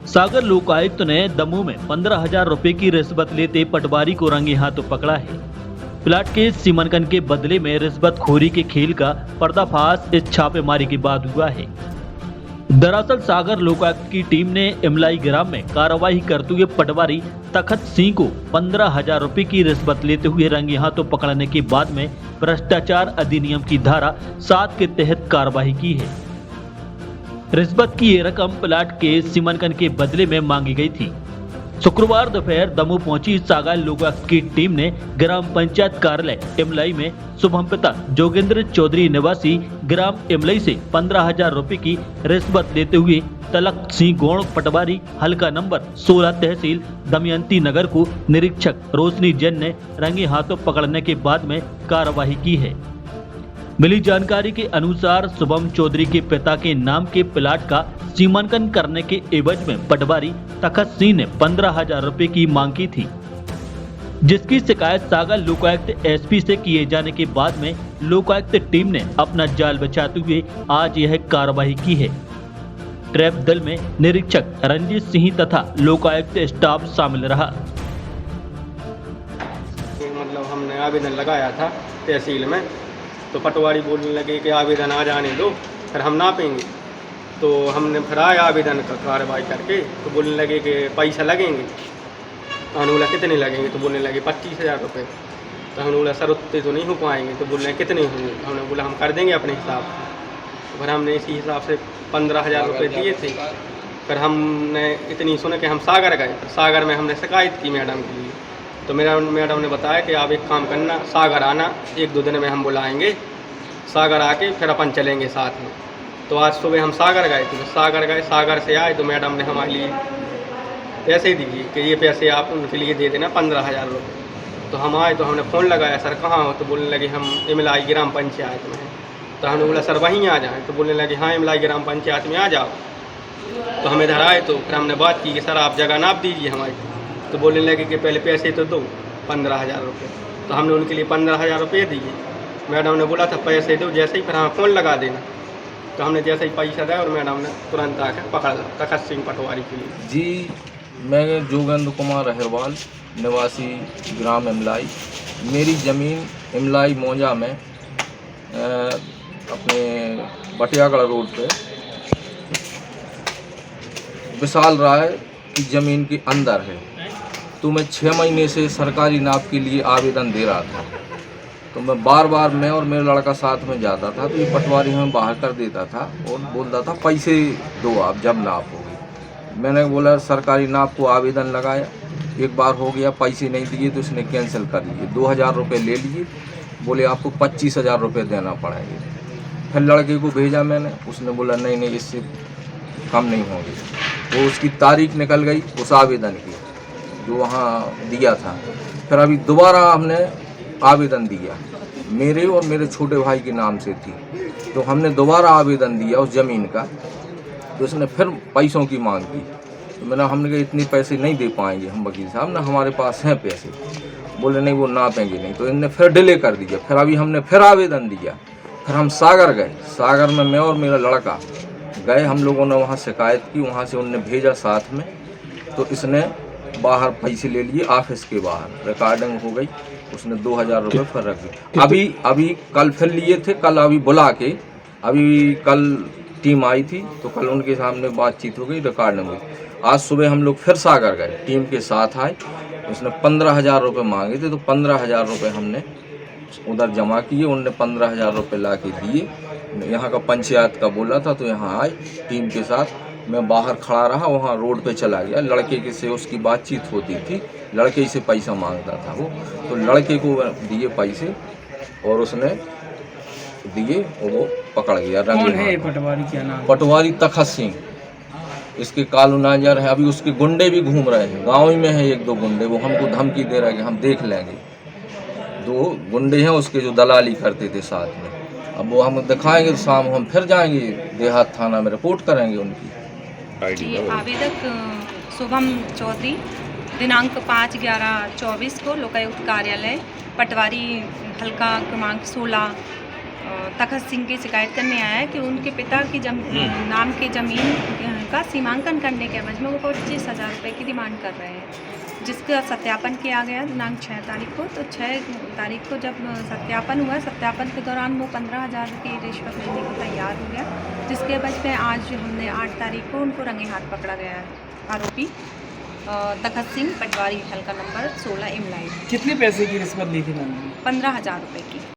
सागर लोकायुक्त ने दमोह में 15,000 रुपए की रिश्वत लेते पटवारी को रंगे हाथों पकड़ा है। प्लाट के सीमांकन के बदले में रिश्वतखोरी के खेल का पर्दाफाश इस छापेमारी के बाद हुआ है। दरअसल सागर लोकायुक्त की टीम ने इमलाई ग्राम में कार्रवाई करते हुए पटवारी तखत सिंह को 15,000 रुपए की रिश्वत लेते हुए रंगे हाथों पकड़ने के बाद में भ्रष्टाचार अधिनियम की धारा 7 के तहत कार्रवाई की है। रिश्वत की ये रकम प्लाट के सीमांकन के बदले में मांगी गई थी। शुक्रवार दोपहर दमोह पहुंची सागर लोकायुक्त की टीम ने ग्राम पंचायत कार्यालय इमलाई में शुभम पिता जोगेंद्र चौधरी निवासी ग्राम इमलाई से 15,000 रुपए की रिश्वत लेते हुए तलक सिंह गौड़ पटवारी हल्का नंबर 16 तहसील दमयंती नगर को निरीक्षक रोशनी जैन ने रंगे हाथों पकड़ने के बाद में कार्रवाई की है। मिली जानकारी के अनुसार शुभम चौधरी के पिता के नाम के प्लाट का सीमांकन करने के एवज में पटवारी तखत सिंह ने 15,000 रुपए की मांग की थी, जिसकी शिकायत सागर लोकायुक्त एसपी से किए जाने के बाद में लोकायुक्त टीम ने अपना जाल बचाते हुए आज यह कार्रवाई की है। ट्रैप दल में निरीक्षक रंजीत सिंह तथा लोकायुक्त स्टाफ शामिल रहा। मतलब हमने आवेदन लगाया था तहसील में, तो पटवारी बोलने लगे कि आवेदन आ जाने दो, फिर हम नापेंगे। तो हमने फिर आया आवेदन का कार्रवाई करके, तो बोलने लगे कि पैसा लगेंगे। हमने बोला कितने लगेंगे, तो बोलने लगे 25,000 रुपये। तो हमने बोला सर उतने तो नहीं हो पाएंगे, तो बोल रहे कितने होंगे। हमने बोला हम कर देंगे अपने हिसाब से। तो फिर हमने इसी हिसाब से 15,000 रुपये दिए थे। फिर हमने इतनी सुने कि हम सागर गए। सागर में हमने शिकायत की मैडम के लिए, तो मेरा मैडम ने बताया कि आप एक काम करना, सागर आना, 1-2 दिन में हम बुलाएंगे। सागर आके फिर अपन चलेंगे साथ में। तो आज सुबह हम सागर गए थे, सागर गए, सागर से आए तो मैडम ने हमारे लिए पैसे दिए कि ये पैसे आप उनके लिए दे देना 15,000 रुपये। तो हम आए तो हमने फ़ोन लगाया, सर कहाँ हो? तो बोलने लगे हम इमलाई ग्राम पंचायत में हैं। तो हमने बोला सर वहीं आ जाएँ, तो बोलने लगे हाँ इमलाई ग्राम पंचायत में आ जाओ। तो हम इधर आए तो फिर हमने बात की कि सर आप जगह नाप दीजिए हमारी। तो बोलने लगे कि पहले पैसे तो दो 15,000 रुपये। तो हमने उनके लिए 15,000 रुपये दिए। मैडम ने बोला था पैसे दो, जैसे ही फिर हमें फ़ोन लगा देना। तो हमने जैसे ही पैसा दिया और मैडम ने तुरंत आकर पकड़ ला तखत सिंह पटवारी के लिए। जी, मैं जोगेंद्र कुमार अहिरवाल निवासी ग्राम इमलाई। मेरी ज़मीन इमलाई मौजा में अपने बटियागढ़ रोड पे विशाल राय की ज़मीन के अंदर है। तो मैं 6 महीने से सरकारी नाप के लिए आवेदन दे रहा था। तो मैं बार बार मैं और मेरा लड़का साथ में जाता था, तो ये पटवारी हमें बाहर कर देता था और बोलता था पैसे दो आप जब नाप होगी। मैंने बोला सरकारी नाप को आवेदन लगाया, एक बार हो गया, पैसे नहीं दिए तो इसने कैंसिल कर लिए। 2,000 रुपये ले लिए, बोले आपको 25,000 रुपये देना पड़ेंगे। फिर लड़के को भेजा मैंने, उसने बोला नहीं नहीं इससे कम नहीं होंगे। वो उसकी तारीख निकल गई उस आवेदन की जो वहाँ दिया था। फिर अभी दोबारा हमने आवेदन दिया, मेरे और मेरे छोटे भाई के नाम से थी। तो हमने दोबारा आवेदन दिया उस ज़मीन का, तो उसने फिर पैसों की मांग की। तो हमने कहा इतने पैसे नहीं दे पाएंगे हम वकील साहब ना, हमारे पास हैं पैसे। बोले नहीं वो नापेंगे नहीं। तो इनने फिर डिले कर दिया। फिर अभी हमने फिर आवेदन दिया। फिर हम सागर गए, सागर में मैं और मेरा लड़का गए। हम लोगों ने वहाँ शिकायत की, वहाँ से उनने भेजा साथ में। तो इसने बाहर पैसे ले लिए, ऑफिस के बाहर रिकॉर्डिंग हो गई। उसने 2,000 रुपये फिर रख दिए। अभी कल फिर लिए थे, कल अभी बुला के, अभी कल टीम आई थी तो कल उनके सामने बातचीत हो गई, रिकॉर्डिंग हुई। आज सुबह हम लोग फिर सागर गए, टीम के साथ आए। उसने 15,000 रुपये मांगे थे, तो 15,000 रुपये हमने उधर जमा किए। उनने 15,000 रुपये ला के दिए। यहाँ का पंचायत का बोला था, तो यहाँ आए टीम के साथ। मैं बाहर खड़ा रहा, वहाँ रोड पे चला गया। लड़के के से उसकी बातचीत होती थी, लड़के से पैसा मांगता था वो। तो लड़के को दिए पैसे और उसने दिए और वो पकड़ गया। कौन है पटवारी, क्या नाम? पटवारी तखत सिंह, इसके कालू नाजर है। अभी उसके गुंडे भी घूम रहे हैं, गाँव ही में है 1-2 गुंडे। वो हमको धमकी दे रहे हैं कि हम देख लेंगे। 2 गुंडे हैं उसके जो दलाली करते थे साथ में। अब वो हम दिखाएंगे तो शाम हम फिर जाएंगे देहात थाना में रिपोर्ट करेंगे उनकी। आवेदक शुभम चौधरी दिनांक 5/11/24 को लोकायुक्त कार्यालय पटवारी हल्का क्रमांक 16 तखत सिंह की शिकायत करने आया है कि उनके पिता की नाम की ज़मीन का सीमांकन करने के एवज में वो 25,000 रुपये की डिमांड कर रहे हैं, जिसका सत्यापन किया गया दिनांक 6 तारीख को। तो 6 तारीख को जब सत्यापन हुआ, सत्यापन के दौरान वो 15,000 की रिश्वत लेने को तैयार हो गया, जिसके एवज में आज हमने 8 तारीख को उनको रंगे हाथ पकड़ा गया है। आरोपी तखत सिंह, पटवारी हल्का नंबर 16 इमलाई। कितने पैसे की रिश्वत ली थी मैंने? 15,000 रुपये की।